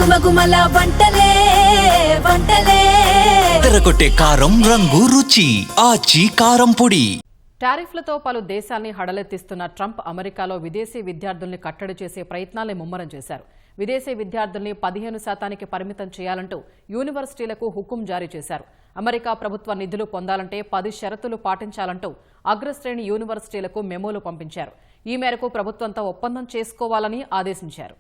గుమగుమల వంటలే వంటలే తెరకొట్టే కారం రంగు రుచి ఆచి కారం పొడి. టారిఫ్లతో పలు దేశాల్ని హడలెత్తిస్తున్న ట్రంప్ అమెరికాలో విదేశీ విద్యార్థుల్ని కట్టడి చేసే ప్రయత్నాల్ని ముమ్మరం చేశారు. విదేశీ విద్యార్థుల్ని 15% పరిమితం చేయాలంటూ యూనివర్సిటీలకు హుకుం జారీ చేశారు. అమెరికా ప్రభుత్వ నిధులు పొందాలంటే 10 షరతులు పాటించాలంటూ అగ్రశ్రేణి యూనివర్సిటీలకు మెమోలు పంపించారు. ఈ మేరకు ప్రభుత్వంతో ఒప్పందం చేసుకోవాలని ఆదేశించారు.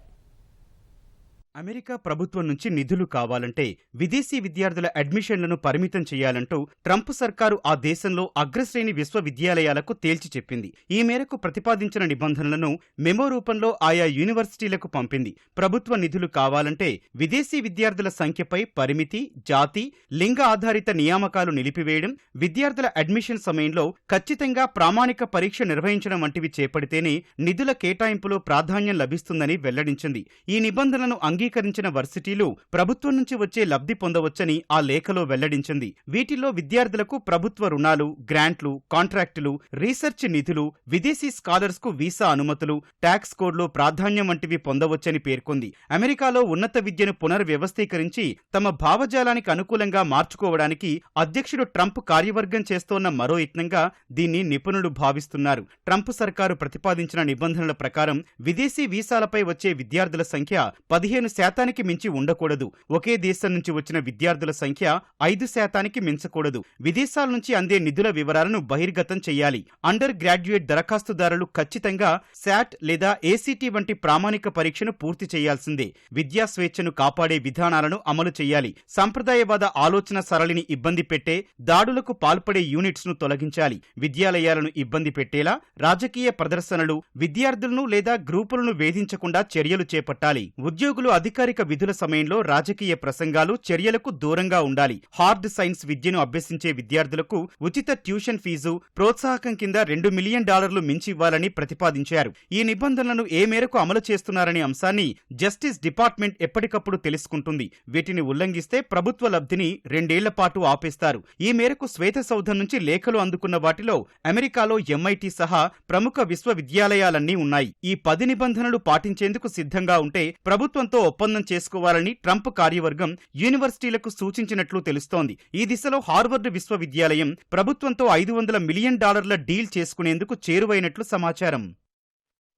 అమెరికా ప్రభుత్వం నుంచి నిధులు కావాలంటే విదేశీ విద్యార్థుల అడ్మిషన్లను పరిమితం చేయాలంటూ ట్రంప్ సర్కారు ఆ దేశంలో అగ్రశ్రేణి విశ్వవిద్యాలయాలకు తేల్చి చెప్పింది. ఈ మేరకు ప్రతిపాదించిన నిబంధనలను మెమో రూపంలో ఆయా యూనివర్సిటీలకు పంపింది. ప్రభుత్వ నిధులు కావాలంటే విదేశీ విద్యార్థుల సంఖ్యపై పరిమితి, జాతి, లింగ ఆధారిత నియామకాలు నిలిపివేయడం, విద్యార్థుల అడ్మిషన్ సమయంలో ఖచ్చితంగా ప్రామాణిక పరీక్ష నిర్వహించడం వంటివి చేపడితేనే నిధుల కేటాయింపులో ప్రాధాన్యం లభిస్తుందని వెల్లడించింది. ఈ నిబంధనలను అంగీకరించిన వర్సిటీలు ప్రభుత్వం నుంచి వచ్చే లబ్ధి పొందవచ్చని ఆ లేఖలో వెల్లడించింది. వీటిల్లో విద్యార్థులకు ప్రభుత్వ రుణాలు, గ్రాంట్లు, కాంట్రాక్టులు, రీసెర్చ్ నిధులు, విదేశీ స్కాలర్స్ కు వీసా అనుమతులు, ట్యాక్స్ కోడ్లో ప్రాధాన్యం వంటివి పొందవచ్చని పేర్కొంది. అమెరికాలో ఉన్నత విద్యను పునర్వ్యవస్థీకరించి తమ భావజాలానికి అనుకూలంగా మార్చుకోవడానికి అధ్యక్షుడు ట్రంప్ కార్యవర్గం చేస్తోన్న మరో యత్నంగా దీన్ని నిపుణులు భావిస్తున్నారు. ట్రంప్ సర్కారు ప్రతిపాదించిన నిబంధనల ప్రకారం విదేశీ వీసాలపై వచ్చే విద్యార్థుల సంఖ్య 15% మించి ఉండకూడదు. ఒకే దేశం నుంచి వచ్చిన విద్యార్థుల సంఖ్య 5% మించకూడదు. విదేశాల నుంచి అందే నిధుల వివరాలను బహిర్గతం చేయాలి. అండర్ గ్రాడ్యుయేట్ దరఖాస్తుదారులు ఖచ్చితంగా శాట్ లేదా ఏసీటీ వంటి ప్రామాణిక పరీక్షను పూర్తి చేయాల్సిందే. విద్యా స్వేచ్ఛను కాపాడే విధానాలను అమలు చేయాలి. సంప్రదాయవాద ఆలోచన సరళిని ఇబ్బంది పెట్టే, దాడులకు పాల్పడే యూనిట్స్ ను తొలగించాలి. విద్యాలయాలను ఇబ్బంది పెట్టేలా రాజకీయ ప్రదర్శనలు, విద్యార్థులను లేదా గ్రూపులను వేధించకుండా చర్యలు చేపట్టాలి. ఉద్యోగులు అధికారిక విధుల సమయంలో రాజకీయ ప్రసంగాలు, చర్యలకు దూరంగా ఉండాలి. హార్డ్ సైన్స్ విద్యను అభ్యసించే విద్యార్థులకు ఉచిత ట్యూషన్ ఫీజు, ప్రోత్సాహకం కింద $2 మిలియన్ మించి ఇవ్వాలని ప్రతిపాదించారు. ఈ నిబంధనలను ఏ మేరకు అమలు చేస్తున్నారనే అంశాన్ని జస్టిస్ డిపార్ట్మెంట్ ఎప్పటికప్పుడు తెలుసుకుంటుంది. వీటిని ఉల్లంఘిస్తే ప్రభుత్వ లబ్ధిని 2 ఏళ్ల పాటు ఆపేస్తారు. ఈ మేరకు శ్వేత సౌధం నుంచి లేఖలు అందుకున్న వాటిలో అమెరికాలో MIT సహా ప్రముఖ విశ్వవిద్యాలయాలన్నీ ఉన్నాయి. ఈ 10 నిబంధనలు పాటించేందుకు సిద్ధంగా ఉంటే ప్రభుత్వంతో ఒప్పందం చేసుకోవాలని ట్రంప్ కార్యవర్గం యూనివర్సిటీలకు సూచించినట్లు తెలుస్తోంది. ఈ దిశలో హార్వర్డ్ విశ్వవిద్యాలయం ప్రభుత్వంతో $500 మిలియన్ డీల్ చేసుకునేందుకు చేరువైనట్లు సమాచారం.